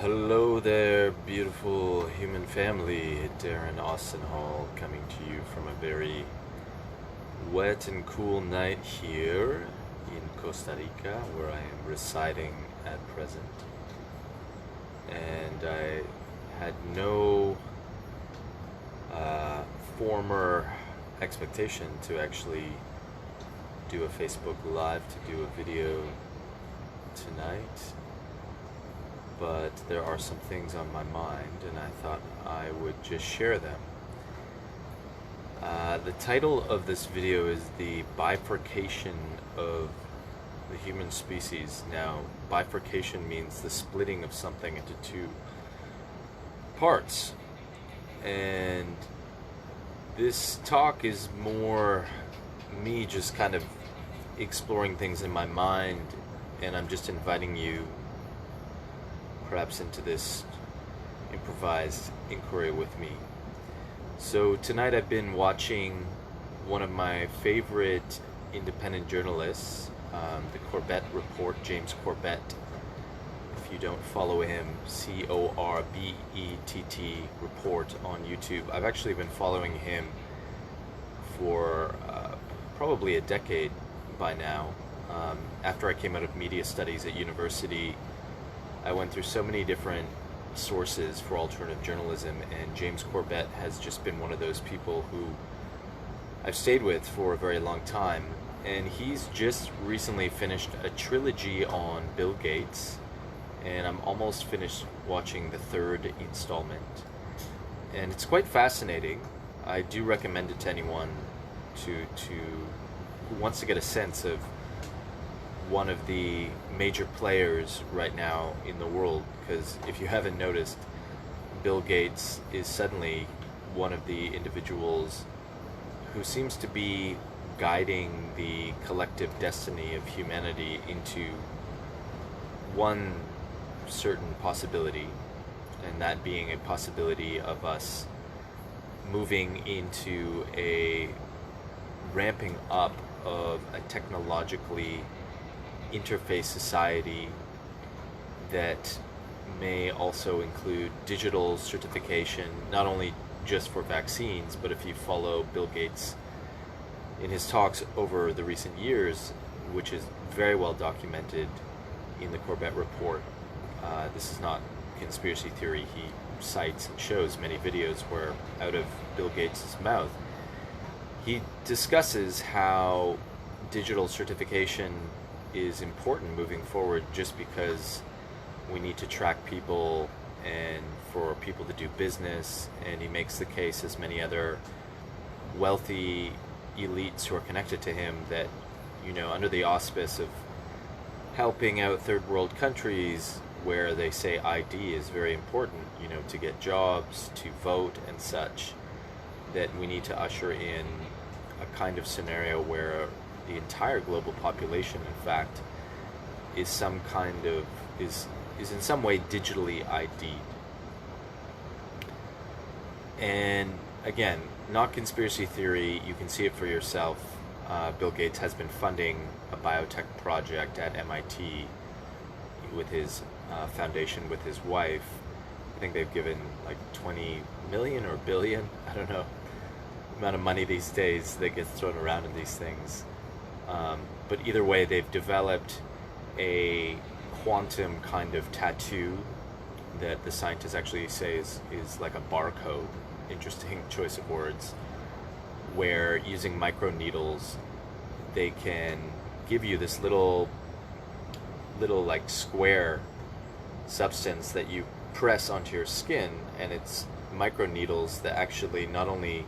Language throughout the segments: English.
Hello there, beautiful human family. Darren Austin Hall coming to you from a very wet and cool night here in Costa Rica, where I am residing at present. And I had no former expectation to actually do a Facebook Live, to do a video tonight. But there are some things on my mind, and I thought I would just share them. The title of this video is The Bifurcation of the Human Species. Now, bifurcation means the splitting of something into two parts. And this talk is more me just kind of exploring things in my mind, and I'm just inviting you perhaps into this improvised inquiry with me. So tonight I've been watching one of my favorite independent journalists, the Corbett Report, James Corbett. If you don't follow him, Corbett Report on YouTube. I've actually been following him for probably a decade by now. After I came out of media studies at university, I went through so many different sources for alternative journalism, and James Corbett has just been one of those people who I've stayed with for a very long time. And he's just recently finished a trilogy on Bill Gates, and I'm almost finished watching the third installment. And it's quite fascinating. I do recommend it to anyone who wants to get a sense of one of the major players right now in the world, because if you haven't noticed, Bill Gates is suddenly one of the individuals who seems to be guiding the collective destiny of humanity into one certain possibility, and that being a possibility of us moving into a ramping up of a technologically interface society that may also include digital certification, not only just for vaccines, but if you follow Bill Gates in his talks over the recent years, which is very well documented in the Corbett Report. This is not conspiracy theory. He cites and shows many videos where out of Bill Gates' mouth he discusses how digital certification is important moving forward, just because we need to track people and for people to do business. And he makes the case, as many other wealthy elites who are connected to him, that, you know, under the auspice of helping out third world countries where they say ID is very important, you know, to get jobs, to vote and such, that we need to usher in a kind of scenario where the entire global population, in fact, is some kind of is in some way digitally ID'd. And again, not conspiracy theory. You can see it for yourself. Bill Gates has been funding a biotech project at MIT with his foundation with his wife. I think they've given like 20 million or billion, I don't know, amount of money these days that gets thrown around in these things. But either way, they've developed a quantum kind of tattoo that the scientists actually say is like a barcode. Interesting choice of words. Where using microneedles, they can give you this little like square substance that you press onto your skin, and it's microneedles that actually not only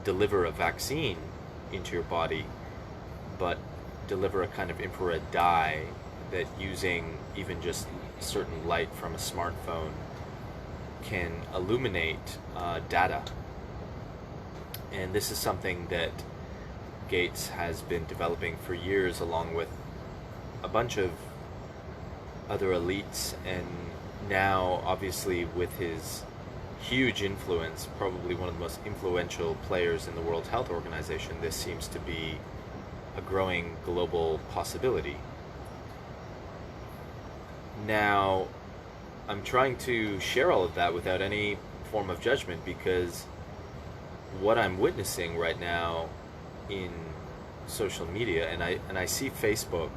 deliver a vaccine into your body, but deliver a kind of infrared dye that, using even just certain light from a smartphone, can illuminate data. And this is something that Gates has been developing for years, along with a bunch of other elites, and now obviously with his huge influence, probably one of the most influential players in the World Health Organization, this seems to be a growing global possibility. Now, I'm trying to share all of that without any form of judgment, because what I'm witnessing right now in social media, and I see Facebook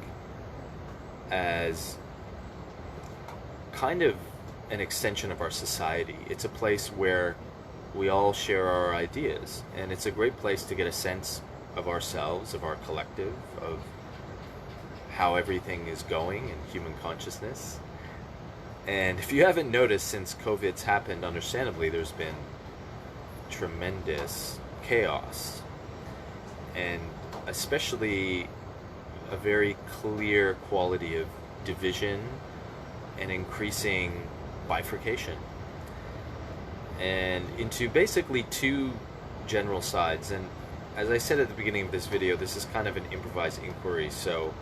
as kind of an extension of our society. It's a place where we all share our ideas, and it's a great place to get a sense of ourselves, of our collective, of how everything is going in human consciousness. And if you haven't noticed, since COVID's happened, understandably, there's been tremendous chaos, and especially a very clear quality of division and increasing bifurcation, and into basically two general sides. And as I said at the beginning of this video, this is kind of an improvised inquiry, so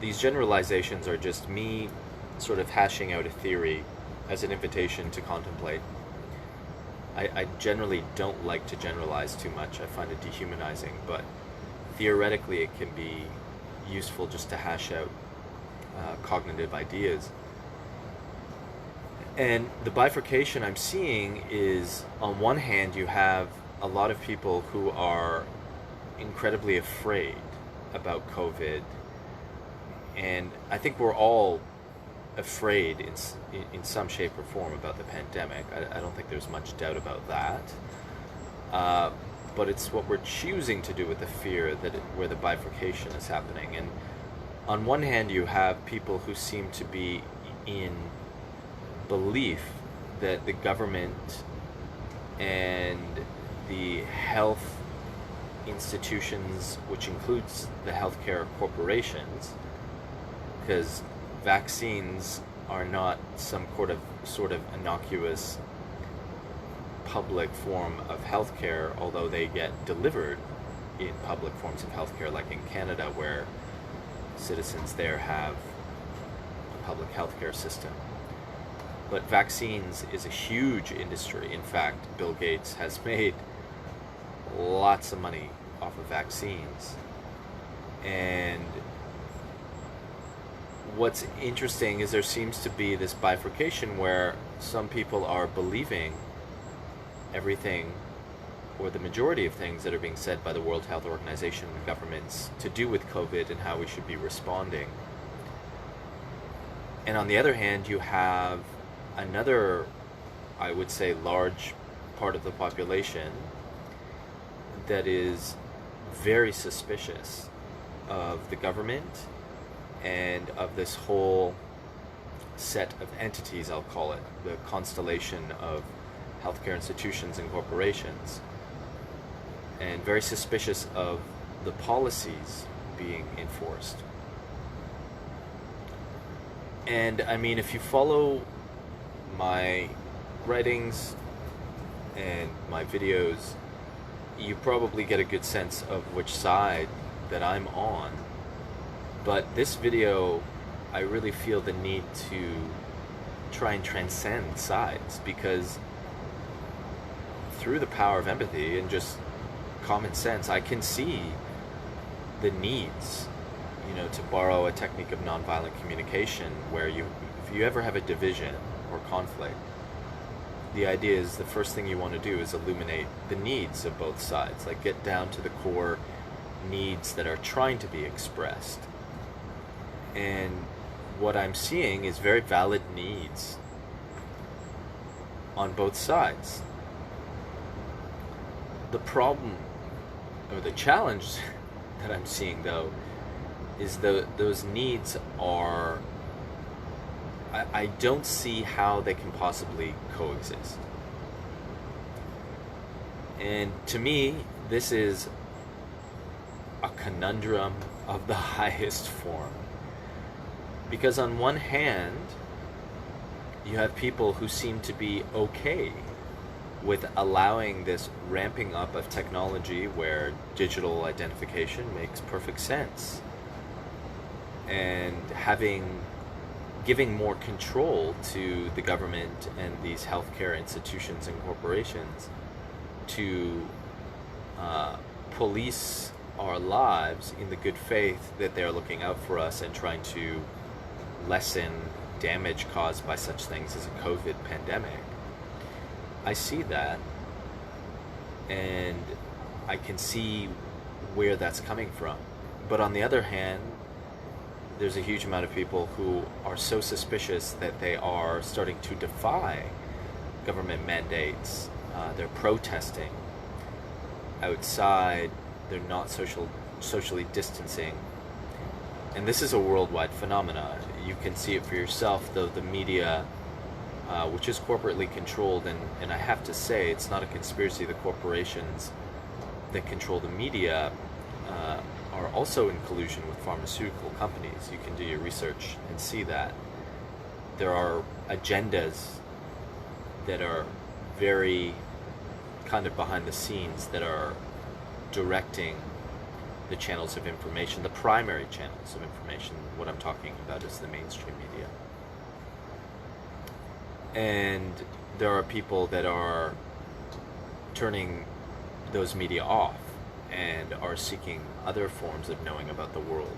these generalizations are just me sort of hashing out a theory as an invitation to contemplate. I generally don't like to generalize too much. I find it dehumanizing, but theoretically it can be useful just to hash out cognitive ideas. And the bifurcation I'm seeing is, on one hand, you have a lot of people who are incredibly afraid about COVID, and I think we're all afraid in some shape or form about the pandemic. I don't think there's much doubt about that. But it's what we're choosing to do with the fear where the bifurcation is happening. And on one hand, you have people who seem to be in belief that the government and the health institutions, which includes the healthcare corporations, because vaccines are not some sort of innocuous public form of healthcare, although they get delivered in public forms of healthcare, like in Canada, where citizens there have a public healthcare system. But vaccines is a huge industry. In fact, Bill Gates has made lots of money off of vaccines. And what's interesting is there seems to be this bifurcation where some people are believing everything, or the majority of things that are being said by the World Health Organization and governments to do with COVID and how we should be responding. And on the other hand, you have another, I would say, large part of the population that is very suspicious of the government and of this whole set of entities, I'll call it, the constellation of healthcare institutions and corporations, and very suspicious of the policies being enforced. And I mean, if you follow my writings and my videos, you probably get a good sense of which side that I'm on. But this video, I really feel the need to try and transcend sides, because through the power of empathy and just common sense, I can see the needs, to borrow a technique of nonviolent communication, where if you ever have a division or conflict, the idea is the first thing you want to do is illuminate the needs of both sides, like get down to the core needs that are trying to be expressed. And what I'm seeing is very valid needs on both sides. The problem, or the challenge that I'm seeing, though, is those needs are, I don't see how they can possibly coexist. And to me, this is a conundrum of the highest form. Because on one hand, you have people who seem to be okay with allowing this ramping up of technology where digital identification makes perfect sense, and giving more control to the government and these healthcare institutions and corporations to police our lives in the good faith that they're looking out for us and trying to lessen damage caused by such things as a COVID pandemic. I see that, and I can see where that's coming from. But on the other hand, there's a huge amount of people who are so suspicious that they are starting to defy government mandates. They're protesting outside. They're not socially distancing. And this is a worldwide phenomenon. You can see it for yourself, though the media, which is corporately controlled, and I have to say, it's not a conspiracy. The corporations that control the media are also in collusion with pharmaceutical companies. You can do your research and see that. There are agendas that are very kind of behind the scenes that are directing the channels of information, the primary channels of information. What I'm talking about is the mainstream media. And there are people that are turning those media off and are seeking other forms of knowing about the world.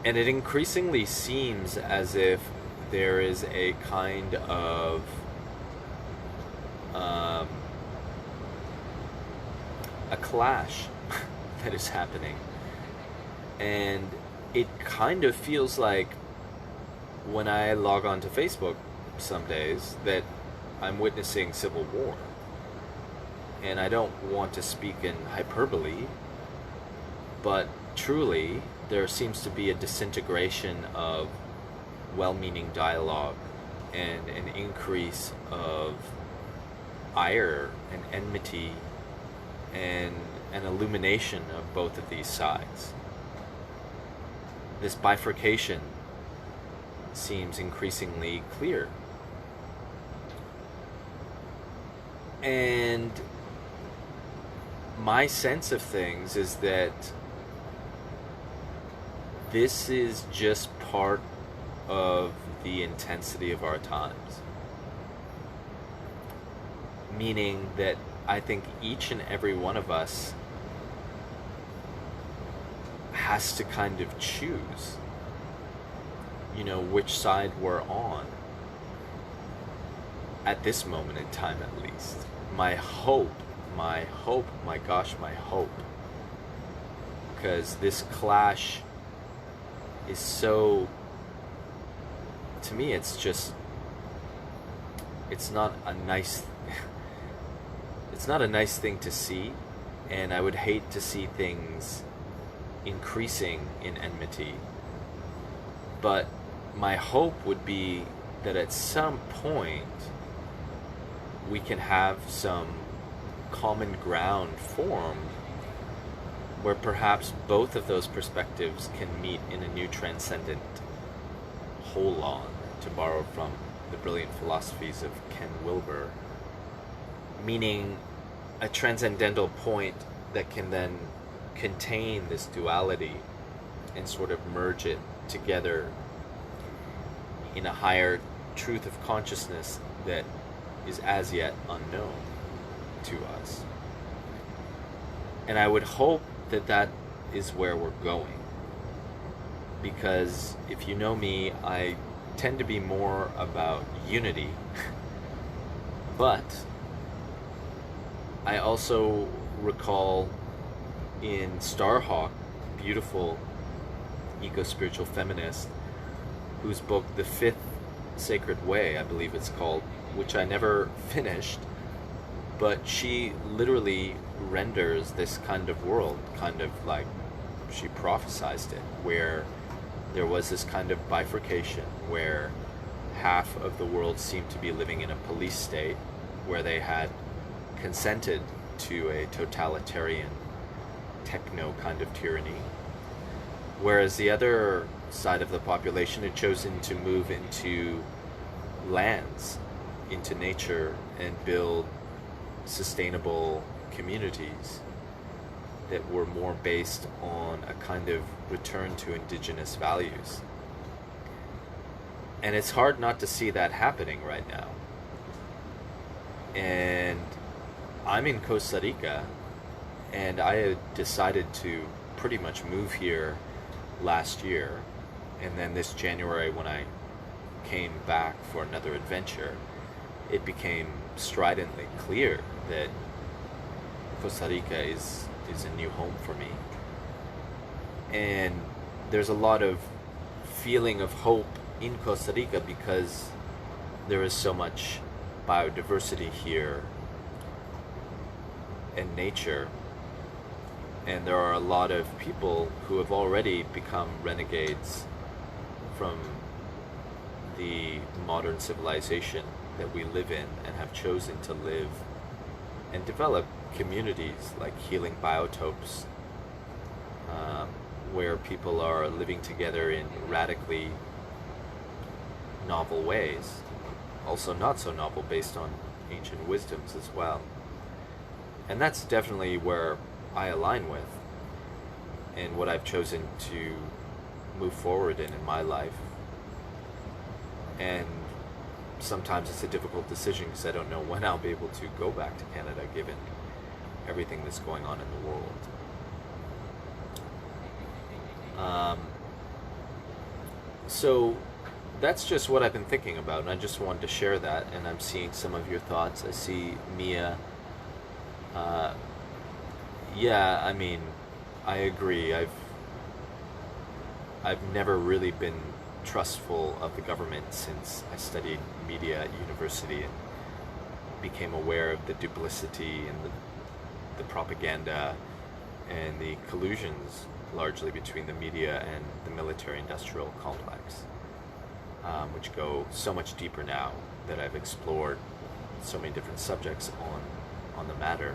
And it increasingly seems as if there is a kind of a clash that is happening. And it kind of feels like when I log on to Facebook some days that I'm witnessing civil war. And I don't want to speak in hyperbole, but truly there seems to be a disintegration of well-meaning dialogue and an increase of ire and enmity and an illumination of both of these sides. This bifurcation seems increasingly clear. And my sense of things is that this is just part of the intensity of our times. Meaning that I think each and every one of us has to kind of choose, which side we're on at this moment in time, at least. My hope, my gosh, my hope, because this clash is so, to me, it's not a nice thing to see, and I would hate to see things increasing in enmity. But my hope would be that at some point we can have some common ground formed where perhaps both of those perspectives can meet in a new transcendent holon, to borrow from the brilliant philosophies of Ken Wilber, meaning a transcendental point that can then contain this duality and sort of merge it together in a higher truth of consciousness that is as yet unknown to us. And I would hope that that is where we're going, because if you know me, I tend to be more about unity, but I also recall in Starhawk, beautiful eco-spiritual feminist, whose book The Fifth Sacred Way, I believe it's called, which I never finished, but she literally renders this kind of world, kind of like she prophesized it, where there was this kind of bifurcation where half of the world seemed to be living in a police state, where they had consented to a totalitarian techno kind of tyranny, whereas the other side of the population had chosen to move into lands, into nature, and build sustainable communities that were more based on a kind of return to indigenous values. And it's hard not to see that happening right now. And I'm in Costa Rica, and I had decided to pretty much move here last year And then this January, when I came back for another adventure, it became stridently clear that Costa Rica is a new home for me. And there's a lot of feeling of hope in Costa Rica because there is so much biodiversity here and nature, and there are a lot of people who have already become renegades from the modern civilization that we live in and have chosen to live and develop communities like healing biotopes, where people are living together in radically novel ways, also not so novel based on ancient wisdoms as well. And that's definitely where I align with and what I've chosen to move forward in my life. And sometimes it's a difficult decision because I don't know when I'll be able to go back to Canada given everything that's going on in the world. So that's just what I've been thinking about, and I just wanted to share that. And I'm seeing some of your thoughts. I see Mia. Yeah, I mean, I agree. I've never really been trustful of the government since I studied media at university and became aware of the duplicity and the propaganda and the collusions largely between the media and the military-industrial complex, which go so much deeper now that I've explored so many different subjects on the matter.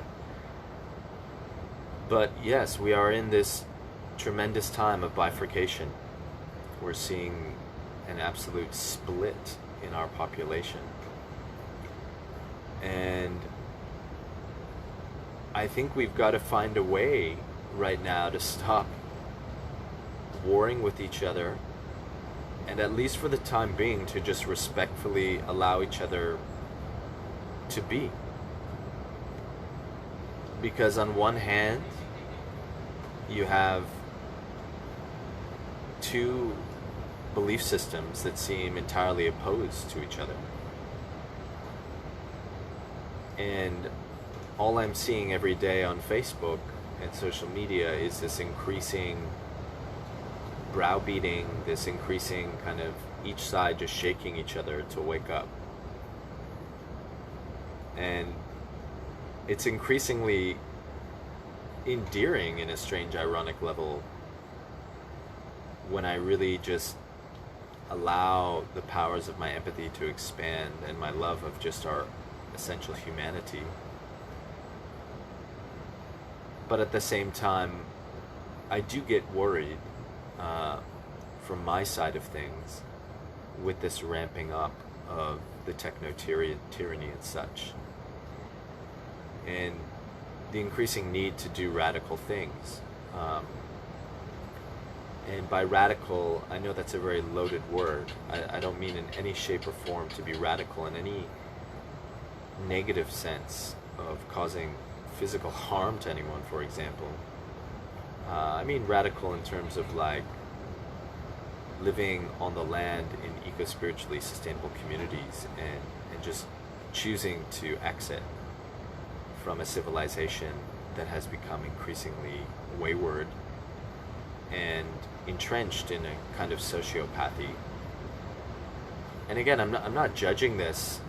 But yes, we are in this tremendous time of bifurcation. We're seeing an absolute split in our population. And I think we've got to find a way right now to stop warring with each other, and at least for the time being to just respectfully allow each other to be. Because on one hand, you have two belief systems that seem entirely opposed to each other. And all I'm seeing every day on Facebook and social media is this increasing browbeating, this increasing kind of each side just shaking each other to wake up. And it's increasingly endearing in a strange, ironic level when I really just allow the powers of my empathy to expand and my love of just our essential humanity. But at the same time, I do get worried from my side of things with this ramping up of the techno-tyranny and such, and the increasing need to do radical things. And by radical, I know that's a very loaded word. I don't mean in any shape or form to be radical in any negative sense of causing physical harm to anyone, for example. I mean radical in terms of like living on the land in eco-spiritually sustainable communities and just choosing to exit from a civilization that has become increasingly wayward and entrenched in a kind of sociopathy. And again, I'm not judging this.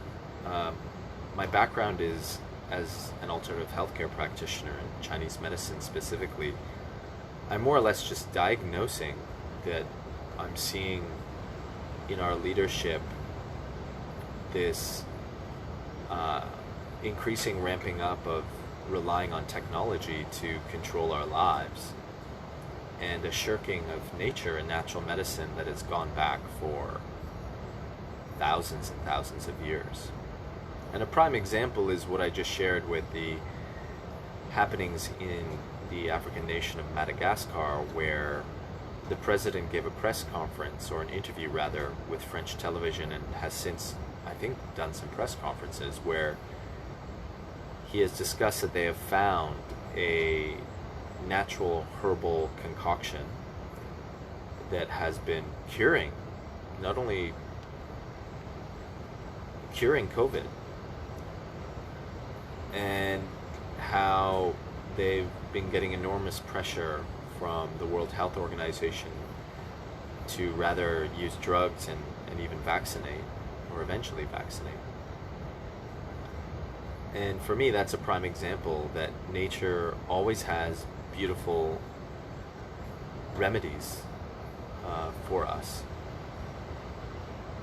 My background is as an alternative healthcare practitioner in Chinese medicine specifically. I'm more or less just diagnosing that I'm seeing in our leadership this increasing ramping up of relying on technology to control our lives, and a shirking of nature and natural medicine that has gone back for thousands and thousands of years. And a prime example is what I just shared with the happenings in the African nation of Madagascar, where the president gave a press conference, or an interview rather, with French television, and has since, I think, done some press conferences where he has discussed that they have found a natural herbal concoction that has been curing, not only curing COVID, and how they've been getting enormous pressure from the World Health Organization to rather use drugs and even vaccinate, or eventually vaccinate. And for me, that's a prime example that nature always has beautiful remedies for us.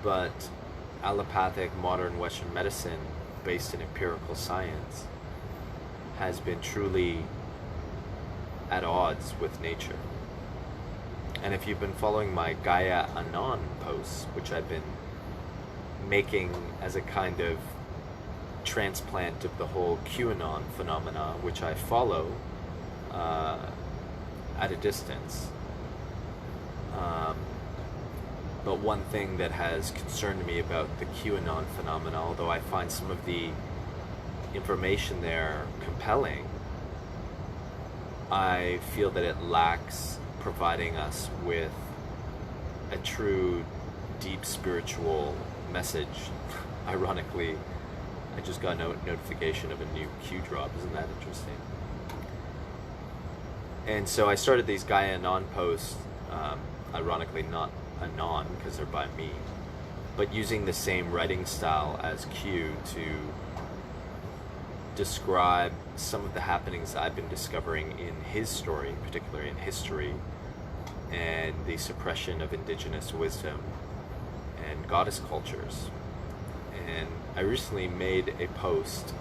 But allopathic modern Western medicine, based in empirical science, has been truly at odds with nature. And if you've been following my Gaia Anon posts, which I've been making as a kind of transplant of the whole QAnon phenomena, which I follow at a distance. But one thing that has concerned me about the QAnon phenomena, although I find some of the information there compelling, I feel that it lacks providing us with a true deep spiritual message. Ironically, I just got a notification of a new Q drop. Isn't that interesting? And so I started these Gaia Anon posts, ironically not Anon because they're by me, but using the same writing style as Q to describe some of the happenings I've been discovering in his story, particularly in history, and the suppression of indigenous wisdom and goddess cultures. And I recently made a post,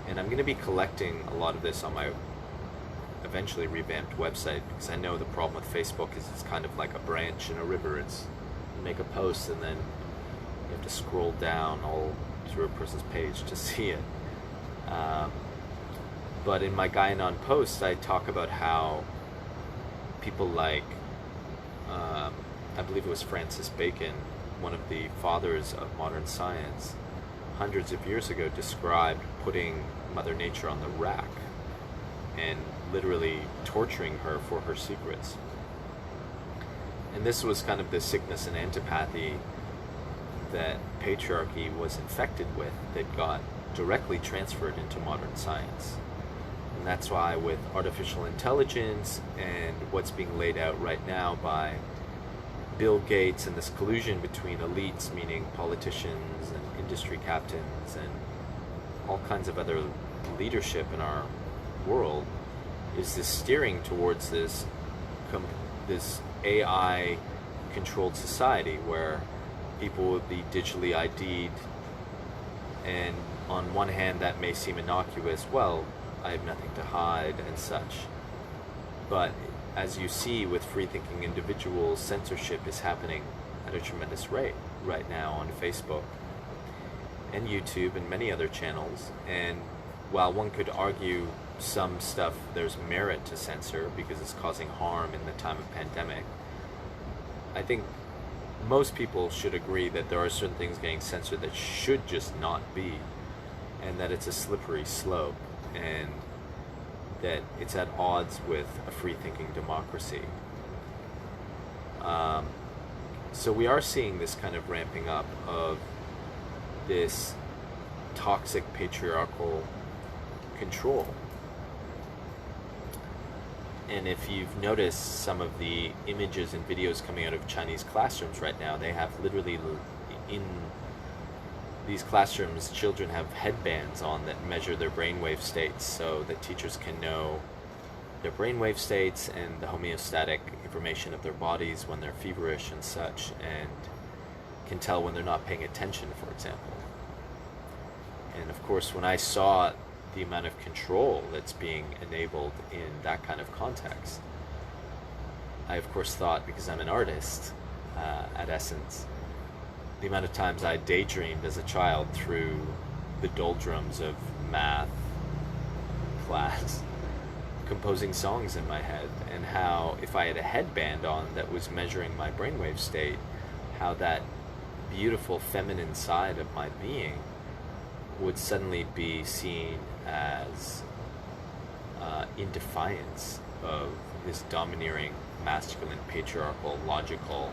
and I'm going to be collecting a lot of this on my eventually revamped website, because I know the problem with Facebook is it's kind of like a branch in a river. It's, you make a post and then you have to scroll down all through a person's page to see it. But in my Gaianon post, I talk about how people like, I believe it was Francis Bacon, one of the fathers of modern science, hundreds of years ago described putting Mother Nature on the rack and literally torturing her for her secrets. And this was kind of the sickness and antipathy that patriarchy was infected with that got directly transferred into modern science. And that's why with artificial intelligence and what's being laid out right now by Bill Gates and this collusion between elites, meaning politicians and industry captains and all kinds of other leadership in our world, is this steering towards this AI controlled society where people will be digitally ID'd, and on one hand that may seem innocuous, well, I have nothing to hide and such, but as you see with free-thinking individuals, censorship is happening at a tremendous rate right now on Facebook and YouTube and many other channels. And while one could argue some stuff there's merit to censor because it's causing harm in the time of pandemic, I think most people should agree that there are certain things getting censored that should just not be, and that it's a slippery slope, and that it's at odds with a free-thinking democracy. So we are seeing this kind of ramping up of this toxic patriarchal control. And if you've noticed some of the images and videos coming out of Chinese classrooms right now, they have literally, in these classrooms, children have headbands on that measure their brainwave states so that teachers can know their brainwave states and the homeostatic information of their bodies when they're feverish and such, and can tell when they're not paying attention, for example. And of course, when I saw the amount of control that's being enabled in that kind of context, I of course thought, because I'm an artist at essence, the amount of times I daydreamed as a child through the doldrums of math class, composing songs in my head, and how if I had a headband on that was measuring my brainwave state, how that beautiful feminine side of my being would suddenly be seen as in defiance of this domineering masculine, patriarchal, logical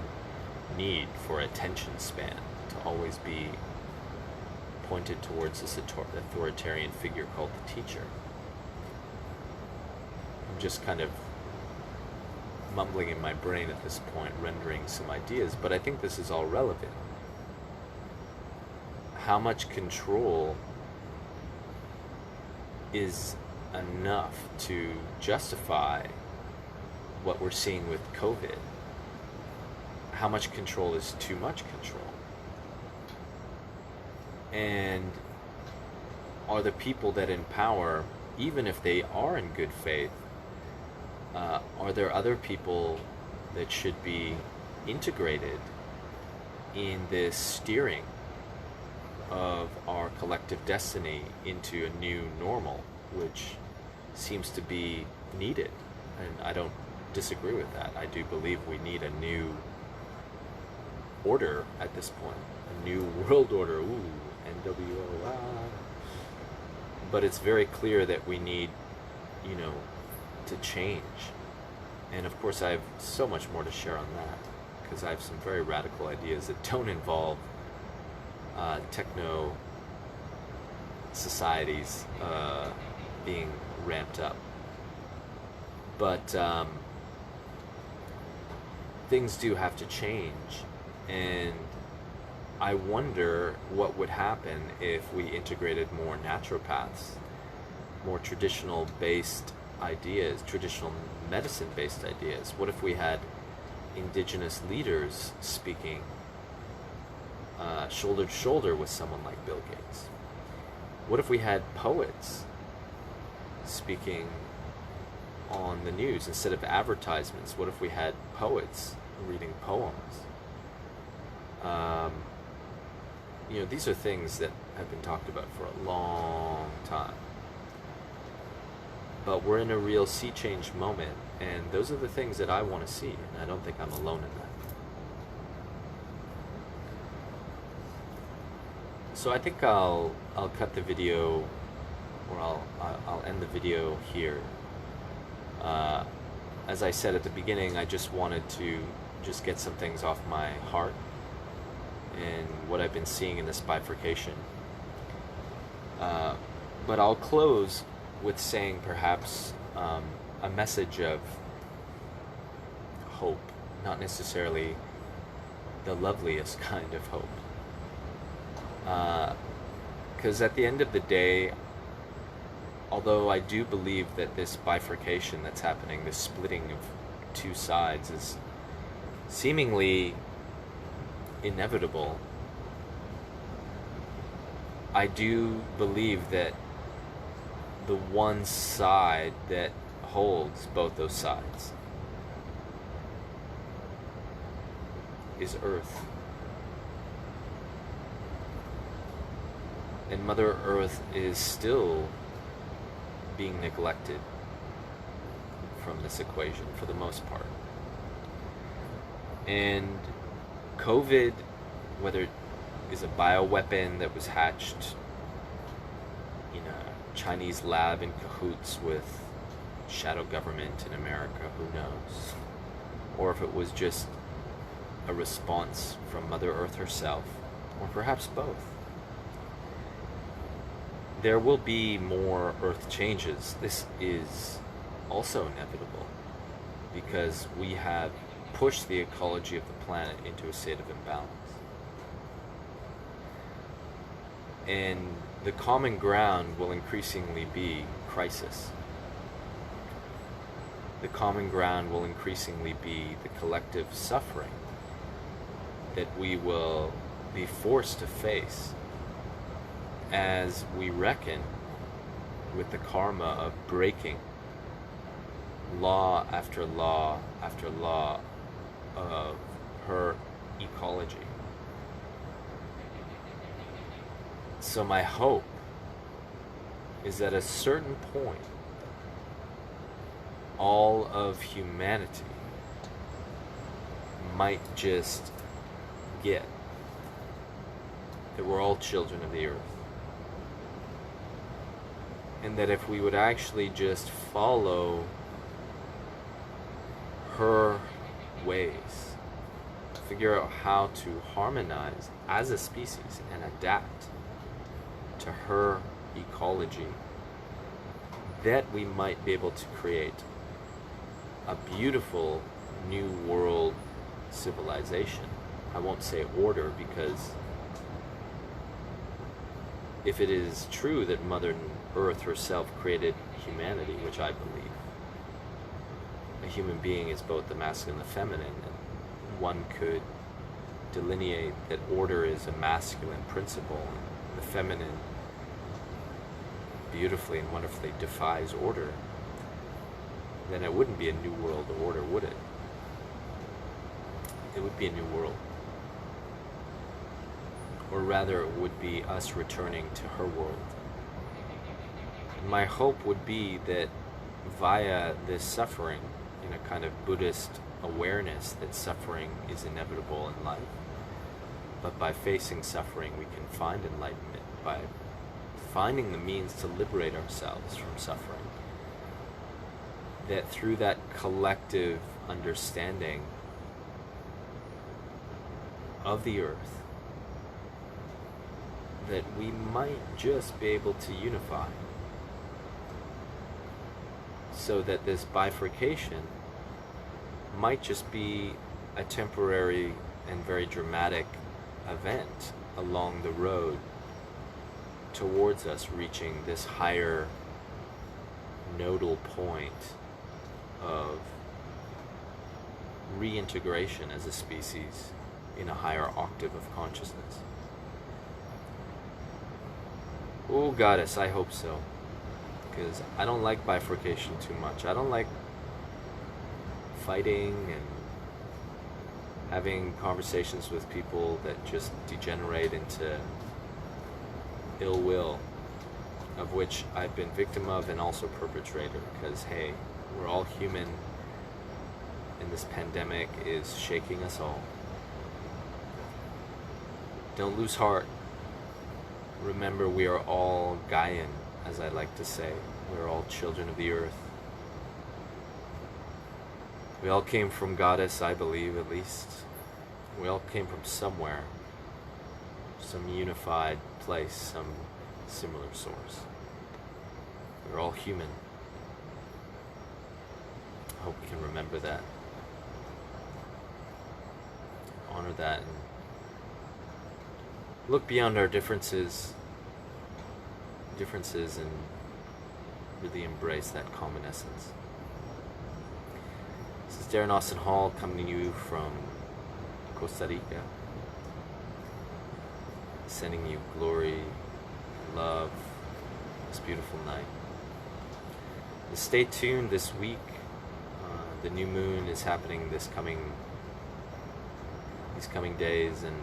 need for attention span to always be pointed towards this authoritarian figure called the teacher. I'm just kind of mumbling in my brain at this point, rendering some ideas, but I think this is all relevant. How much control is enough to justify what we're seeing with COVID? How much control is too much control? And are the people that in power, even if they are in good faith, are there other people that should be integrated in this steering of our collective destiny into a new normal, which seems to be needed? And I don't disagree with that. I do believe we need a new order at this point, a new world order. Ooh, NWO. But it's very clear that we need, to change. And of course, I have so much more to share on that, because I have some very radical ideas that don't involve techno societies being ramped up. But things do have to change, and I wonder what would happen if we integrated more naturopaths, more traditional based ideas, traditional medicine based ideas. What if we had indigenous leaders speaking shoulder to shoulder with someone like Bill Gates? What if we had poets speaking on the news instead of advertisements? What if we had poets reading poems? These are things that have been talked about for a long time. But we're in a real sea change moment, and those are the things that I want to see, and I don't think I'm alone in that. So I think I'll cut the video, or I'll end the video here. As I said at the beginning, I just wanted to just get some things off my heart and what I've been seeing in this bifurcation. But I'll close with saying perhaps a message of hope, not necessarily the loveliest kind of hope. Because at the end of the day, although I do believe that this bifurcation that's happening, this splitting of two sides, is seemingly inevitable, I do believe that the one side that holds both those sides is Earth. And Mother Earth is still being neglected from this equation for the most part. And COVID, whether it is a bioweapon that was hatched in a Chinese lab in cahoots with shadow government in America, who knows? Or if it was just a response from Mother Earth herself, or perhaps both. There will be more Earth changes. This is also inevitable because we have pushed the ecology of the planet into a state of imbalance. And the common ground will increasingly be crisis. The common ground will increasingly be the collective suffering that we will be forced to face as we reckon with the karma of breaking law after law after law of her ecology. So my hope is that at a certain point, all of humanity might just get that we're all children of the earth. And that if we would actually just follow her ways, figure out how to harmonize as a species and adapt to her ecology, that we might be able to create a beautiful new world civilization. I won't say order, because if it is true that Mother Earth herself created humanity, which I believe, a human being is both the masculine and the feminine, and one could delineate that order is a masculine principle, and the feminine beautifully and wonderfully defies order, then it wouldn't be a new world order, would it? It would be a new world. Or rather, it would be us returning to her world. My hope would be that via this suffering, in a kind of Buddhist awareness that suffering is inevitable in life, but by facing suffering we can find enlightenment, by finding the means to liberate ourselves from suffering, that through that collective understanding of the earth, that we might just be able to unify, so that this bifurcation might just be a temporary and very dramatic event along the road towards us reaching this higher nodal point of reintegration as a species in a higher octave of consciousness. Oh, Goddess, I hope so. Because I don't like bifurcation too much. I don't like fighting and having conversations with people that just degenerate into ill will, of which I've been victim of and also perpetrator, because hey, we're all human and this pandemic is shaking us all. Don't lose heart. Remember, we are all Gaian, as I like to say. We're all children of the earth. We all came from Goddess, I believe, at least. We all came from somewhere. Some unified place, some similar source. We're all human. I hope we can remember that. Honor that and look beyond our differences and really embrace that common essence. This is Darren Austin Hall coming to you from Costa Rica, sending you glory, love, this beautiful night. And stay tuned this week. The new moon is happening these coming days, and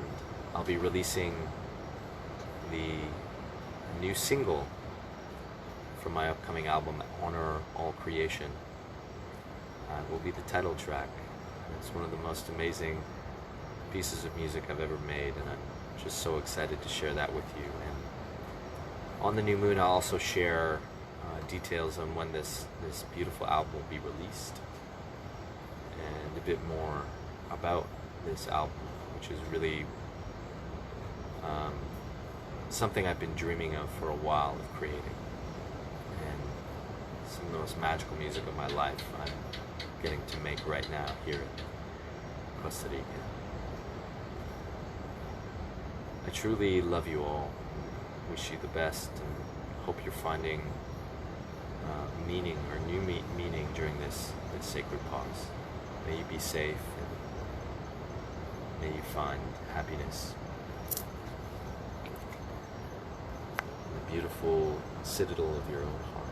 I'll be releasing the new single from my upcoming album, Honor All Creation. Will be the title track. It's one of the most amazing pieces of music I've ever made, and I'm just so excited to share that with you. And on the new moon, I'll also share details on when this beautiful album will be released, and a bit more about this album, which is really something I've been dreaming of for a while of creating, and some of the most magical music of my life I'm getting to make right now here in Costa Rica. I truly love you all, wish you the best, and hope you're finding meaning or new meaning during this sacred pause. May you be safe, and may you find happiness in the beautiful citadel of your own heart.